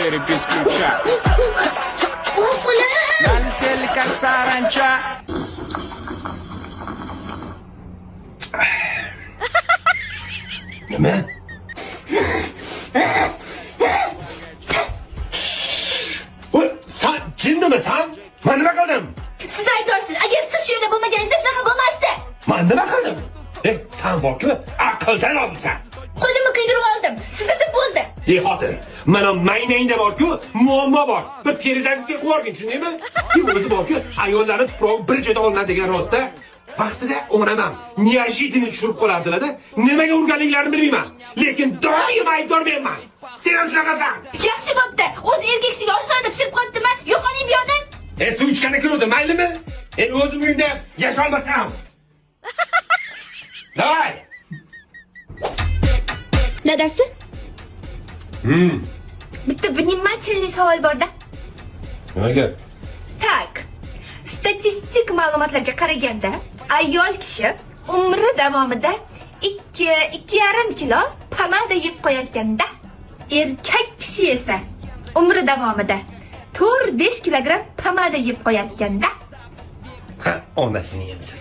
переписключа. Налетели как саранча. Nima? Sen jinnimi sen? Men nima qildim? Siz aybdorsiz. Agar siz shu yerda bo'lmaganingizda shunaqa bo'lmasdi. Men nima qildim? Sen borku aqldan ozsan. Qo'limni kuydirib oldim. Siz deb bo'ldi. Ey xotin, mana maynangda borku muammo bor. Bir perizangizga qo'yarkin, tushundingmi? O'zi borku ayollarning tuprog'i bir joyda olinadi degan rostda. Vaqtida o'g'ramam, neojidini tushirib qo'lardilar-da. Nimaga urganliklarini bilmayman, lekin doim aybdor menman. Sen ham shunaqasan. Yaxshi bo'pti. O'z erkak kishiga oshxonada pishirib qo'yibdimi? Yo'qoling bu yoqdan. Suv ichganda kiruvdim, maylimi? O'zim uyimda yasha olmasam. Davay. Dadasi? Bitta vнимательный savol bor-da. Nimaga? Tak. Statistik ma'lumotlarga qaraganda, ayol kishi umri davomida 2,5 kilo pomada yeb qo'yayotganda, erkak kishi esa umri davomida 4-5 kilogramm pomada yeb qo'yayotganda. Ha, onasini yemsin.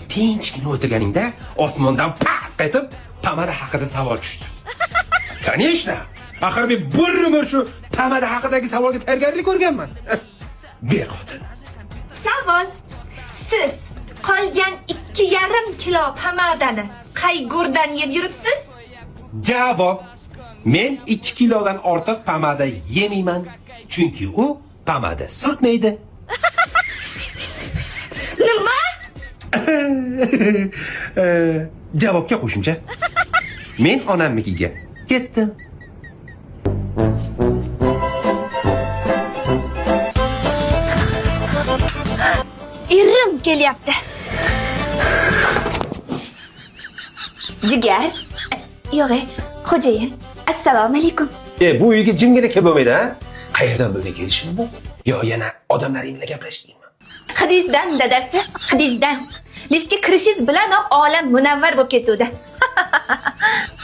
Tinchgina o'tirganingda osmondan paq etib pomada haqida savol tushdi. Конечно. Axir men bir umr shu pomada haqidagi savolga tayyorgarlik ko'rganman. Ber xotin. Savol. Siz qolgan 2,5 kilo pomadani qayg'urdan yeb yuribsiz? Javob. Men 2 kilodan ortiq pomada yemayman. Chunki u pomada surtmaydi. Nima? Javobga qo'shimcha. Men onamnikiga ketdim. Erim kelyapti. Jigar. Yo'q, xo'jayin. Assalomu alaykum. Bu uyga jimgina kelib bo'lmaydi, ha? Qayerdan bilding kelishini bu? Yo, yana odamlaring bilan gaplashdingmi? Hadisdan dadasi, hadisdan. Liftga kirishingiz bilanoq olam munavvar bo'lib ketdi.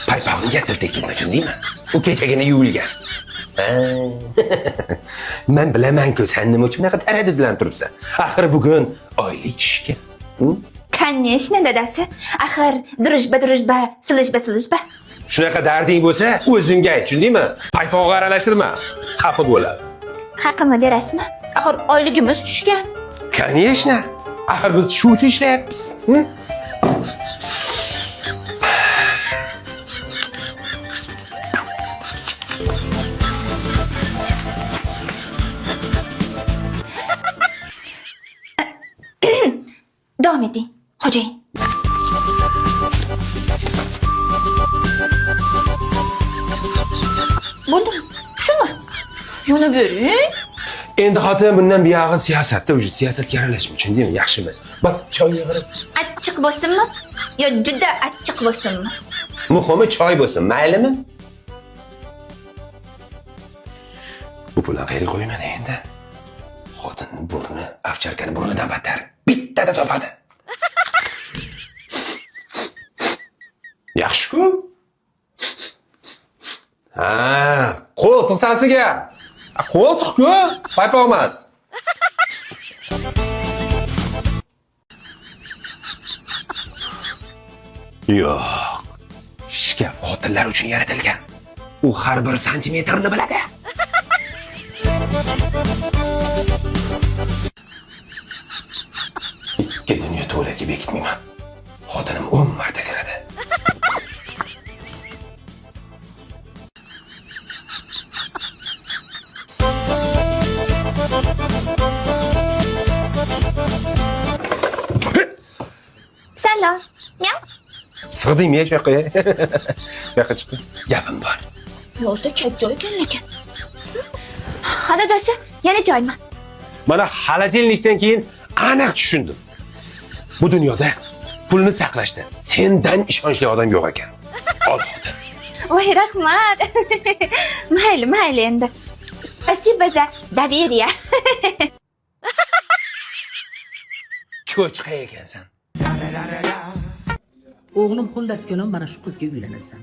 Paypog'imga til tekkizma, tushundingmi? U kechagina yuvilgan. Men bilaman-ku, sen nima uchun bunaqa taraddud bilan turibsan? Axir bugun oylik tushgan. Конечно, dadasi. Axir drushba, silishba. Shunaqa darding bo'lsa, o'zingga ayt, tushundingmi? Paypog'i aralashtirma, xafa bo'ladi. Haqimni berasizmi? Axir oyligimiz tushgan. Конечно. Axir biz shu uchun ishlayapmiz. Davom eting, xo'jayin. Bo'ldimi? Shumi? Yana bering. Endi xotin bundan buyog'i siyosatda, o'sha siyosatga aralashma, tushundingmi? Yaxshi emas. Bak, choy yig'irib. Achchiq bo'lsinmi? Yo, juda achchiq bo'lsinmi? Muhimi choy bo'lsin, maylimi? Bu pulni qayerga qo'yman endi? Xotinning burni, avcharkaning burnidan battar. Bittada topadi. Yaxshi-ku? Ha, qo'ltiq sasiga. Qo'ltiq-ku, paypoq emas. Yo'q. Shkaf xotinlar uchun yaratilgan. U har bir santimetrni biladi. Ikki dunyo tuvaletga bekitmayman. Xotinim 10 marta kiradi. Salom. Miyav. Sig'dingmi shu yoqqa? Yoqqa chiqdi. Gapim bor. Yozda chak joy ekan lekin. Ha dadasi, yana joymi? Mana xolodilnikdan keyin aniq tushundim. Bu dunyoda pulni saqlashda sendan ishonchli odam yo'q ekan. Ol xotin. Voy, rahmat. Mayli endi. Spasibo za доверие. Cho'chqa ekansan. O'g'lim xullas kelam mana shu qizga uylanasan.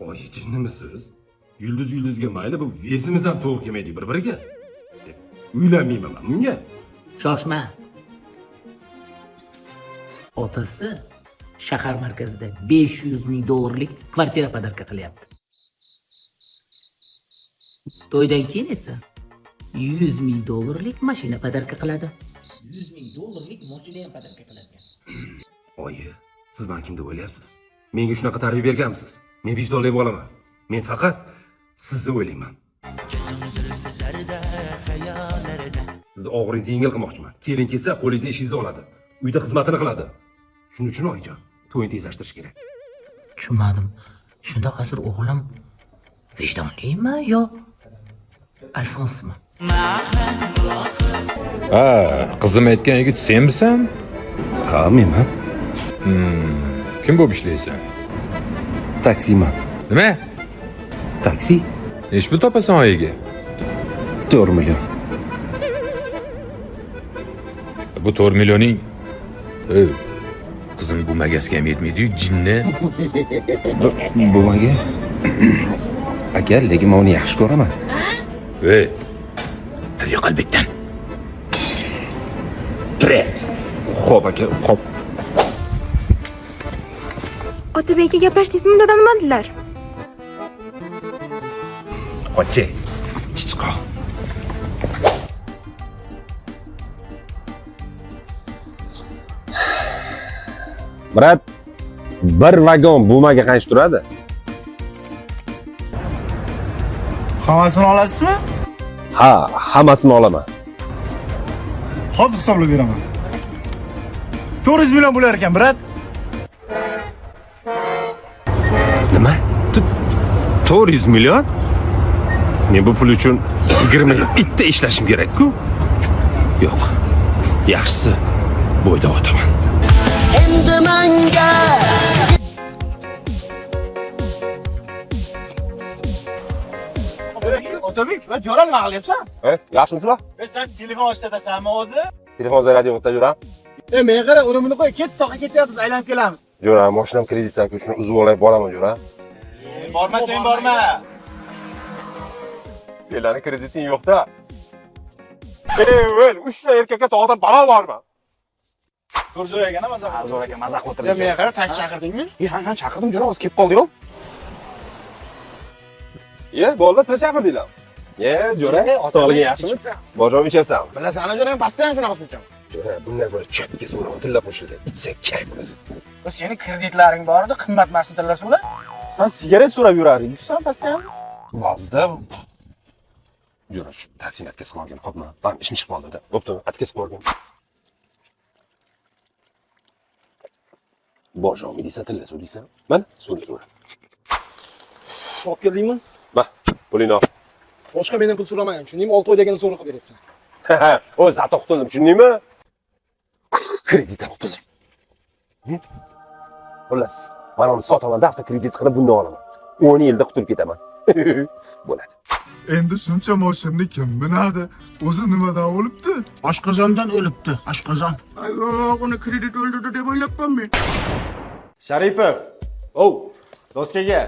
Oyi, jinnimisiz? yulduzga mayli, bu vesimiz ham to'g'ri kelmaydi bir-biriga. Uylanmayman men bunga. Shoshma. Otasi shahar markazida 500 ming dollarlik kvartira podarka qilyapti. To'ydan keyin esa 100 ming dollarlik mashina podarka qiladi. 100 ming dollarlik mashina ham podarka qiladi. Oyi, siz men kim deb o'ylayapsiz? Menga shunaqa tarbiya berganmisiz? Men vijdonli bo'laman. Men faqat sizni o'ylayman. Siz og'ringizni yengil qilmoqchiman. Kelin kelsa, qo'lingizga ishingizni oladi. Uyda xizmatini qiladi. Shuning uchun oyijon, to'yni tezlashtirish kerak. Tushunmadim. Shunda hozir o'g'lim vijdonlimi yo alfonsmi? Ha, qizim aytgan yigit senmisan? Ha, menman. Kim bo'lib ishlaysan? Taksiman. Nima? Taksi Nech pul topasan oyiga? 4 million. Bu 4 millioning qizim bu magasga ham yetmaydi-yu, jinni. Bo'lmaga. Aka, lekin men uni yaxshi ko'raman. Ey, tili qalbikdan. Xo'p aka, xo'p. Otabekka gaplashdingizmi, dadam nimadilar? Qochi. Chichqoq. Brat, bir vagon bumaga qancha turadi? Hammasini olasizmi? Ha, hammasini olaman. Hozir hisoblab beraman. 400 million bo'lar ekan, brat. Nima? 400 million? Men bu pul uchun 20 yil bitta ishlashim kerak-ku. Yo'q. Yaxshisi bo'yda o'taman. Otabek, va jo'ra nima qilyapsan? Yaxshimisizlar? Sen telefon ishlatasanmi o'zi? Telefon zaryadiyotda yuraman. Men qara, uni qo'y, ket, to'g'ri ketyapmiz, aylanib kelamiz. Jo'ra, mashinam kreditdan shuni uzib olib boraman, jo'ra. Borma, sen borma. Senlarning krediting yo'q-da. Vel, 3 ta erkakka tog'dan balo bormi? So'rjoy aka, maza qilib. Zo'r aka, maza qilib o'tiribdi. Men qara, taksi chaqirdingmi? Ha, chaqirdim, jo'ra, o'zi kelib qoldi-yu. Bo'ldi, siz chaqirdinglar. Jo'ra, sog'lig'ing yaxshimi? Bojom ichyapsanmi? Bilasan, jo'ra, men pastdan shunaqa suv ichaman. Jo'ra, bunday bo'lib chapga so'rab tillab qo'shildi. Itsak kay bo'lasiz. Seni kreditlaring bor edi, qimmat emasmi tillasuvlar? Sen sigaret so'rab yurarding, sen pastdan. Ba'zida jo'ra, shu taksini atkazib qolgan, xo'pmi? Men ishim chiqib qoldi-da. Bo'pti, atkazib qo'ygan. Bojomi deysan, tillasuv deysan. Mana, suvni so'ra. Olib keldingmi? Ma, pulingni ol. Boshqa mendan pul so'ramagan, tushundingmi? 6 oydagina zo'r qilib beryapsan. O, zato qutuldim, tushundingmi? Kreditdan qutuldim. Xullas, mana uni sotaman, daftar kredit qilib bundan olaman. 10 yilda qutulib ketaman. Bo'ladi. Endi shuncha mashinani kim minadi? O'zi nimadan o'libdi? Oshqozondan o'libdi, oshqozon. Yo'q, uni kredit o'ldirdi deb o'ylabman men. Sharipov. Doskaga.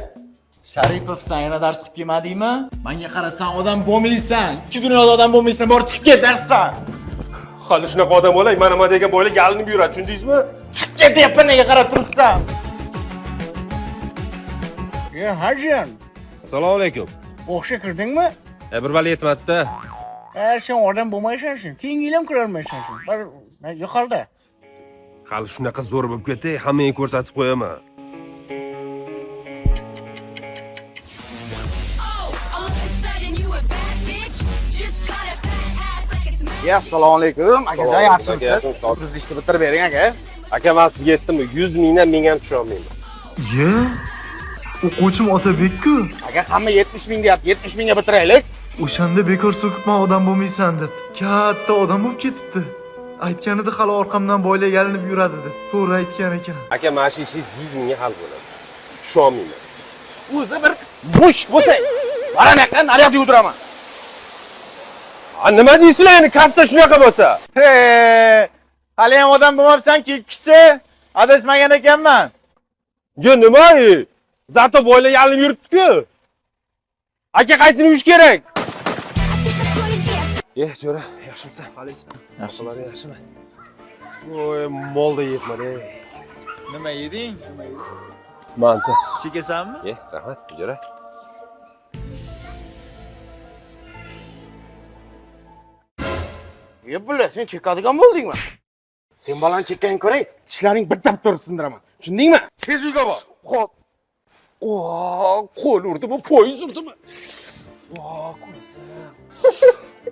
Sharipov, sen yana dars qilib kelmadingmi? Menga qara, sen odam bo'lmaysan. Ikki dunyoda odam bo'lmaysan, bor chiqib ket darsdan. Hali shunaqa odam bo'lay, mana nima degan bo'ylar yalinib yuradi, tushundingizmi? Chiqib ket deyapman, nega qarab turibsan? Hajiyan, Assalomu alaykum. o'xsha kirdingmi? Bir vali yetmadi-da. Sen odam bo'lmaysan sen. Keyingi yil ham kirolmaysan sen. Bir yo'qoldi. Hali shunaqa zo'r bo'lib ketdi, hammaga ko'rsatib qo'yaman. Assalomu alaykum. Akajon, yaxshimisiz? Bizni ishni bitirib bering, aka. Aka, men sizga aytdim, 100 mingdan men ham tusha olmayman. Ye? O'quvchim Otabek-ku. Aka, hamma 70 ming deyapti. 70 mingga bitiraylik. O'shanda bekor so'kibman odam bo'lmaysan deb. Katta odam bo'lib ketibdi. Aytganida hali orqamdan boylar yalinib yuradi deb. To'g'ri aytgan ekan. Aka, mana shu ishingiz 100 mingga hal bo'ladi. Tusha olmayman. O'zi bir mushk bo'lsa, mana yoqqa naryoqda yudiraman. Nima deysizlar endi, kassa shunaqa bo'lsa? Hali ham odam bo'lmabsan-ki, kishi. Adashmagan ekanman. Yo, nima? Zato boylar yalinib yuribdi-ku. Aka qaysini yuvish kerak? Jo'ra, yaxshimisan? Qalaysan? Yaxshimisan? Yaxshimi? Voy, molda yetmadi. Nima yeding? Manta. Chekasanmi? Rahmat, Jo'ra. Bular, sen chekadigan bo'ldingmi? Sen balan chekkan ko'ray, tishlaring bitta-bitta turib sindiraman. Tushundingmi? Tez uyga bor. Xo'p. Qo'l urdimi, poyiz urdimi? Qo'ysam.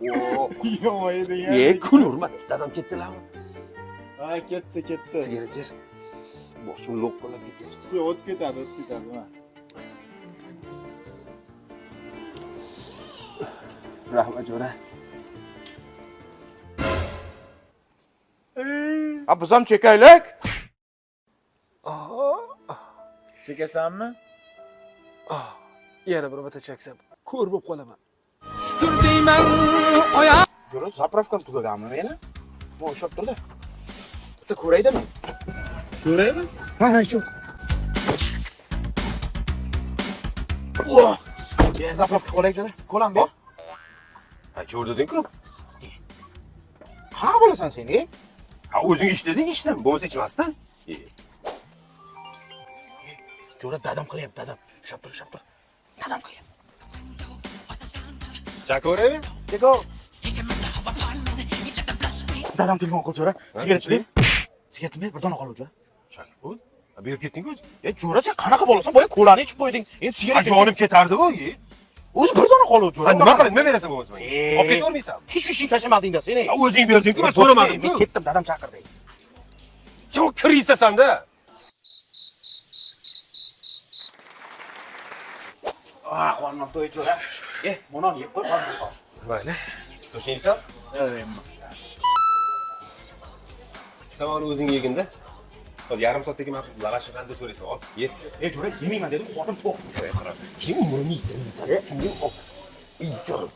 Yo'q edi. Kun urma. Dadam ketdilarmi? Ha, ketdi. Sigara ber. Boshim lo'qqalab ketgan. Sen o'tib ketadi. Rahmat, Jo'ra. Ha, biz ham chekaylik. Chekasanmi? Yana bir marta chaksam, ko'r bo'lib qolaman. Jo'ra, zapravkam tugaganmi meni? Bu o'shab turdi. Bitta ko'raydimi? Ko'raymi? Ha, shu. Zapravka qo'lay Jo'ra. Qo'lam ber. Ha, ko'rding-ku. Qanaqa bo'lasan sen, Ha, o'zing ishding, bo'lmasa ichmasdan. Jo'ra, dadam qilyapti, dadam. Ushab tur. Dadam qilyapti. Chako'raymi? Keko. Dadam telefon qil Jo'ra. Sigaretchilik. Sigaretni ber, bir dona qol Jo'ra. Chakbud. Berib ketding o'zi. Jo'ra, sen qanaqa bo'lasan? Boya ko'lani ichib qo'yding. Endi sigaret Yonib ketardi-ku. o'zi bir dona qol Jo'ra. Nima qilib, nima berasan bo'lmasa menga? Olib ketavermaysan. Hech ishing tashlamading-da sen. O'zing berding-ku, men so'ramadim. Men ketdim, dadam chaqirdi. Yo'q, kirisasan-da. Qornim to'y Jo'ra. Monon yeb qo'y, qornim to'y. Mayli. To'shaysan? Sen uni o'zing yegin-da. Hop, yarim soatdagi maxsus lavashni qanday so'raysan? Ol, ye. Jo'ra, yemayman dedim, xotin to'q. Qarab. Kim umrini yeysan? Kim ol. Yeysan.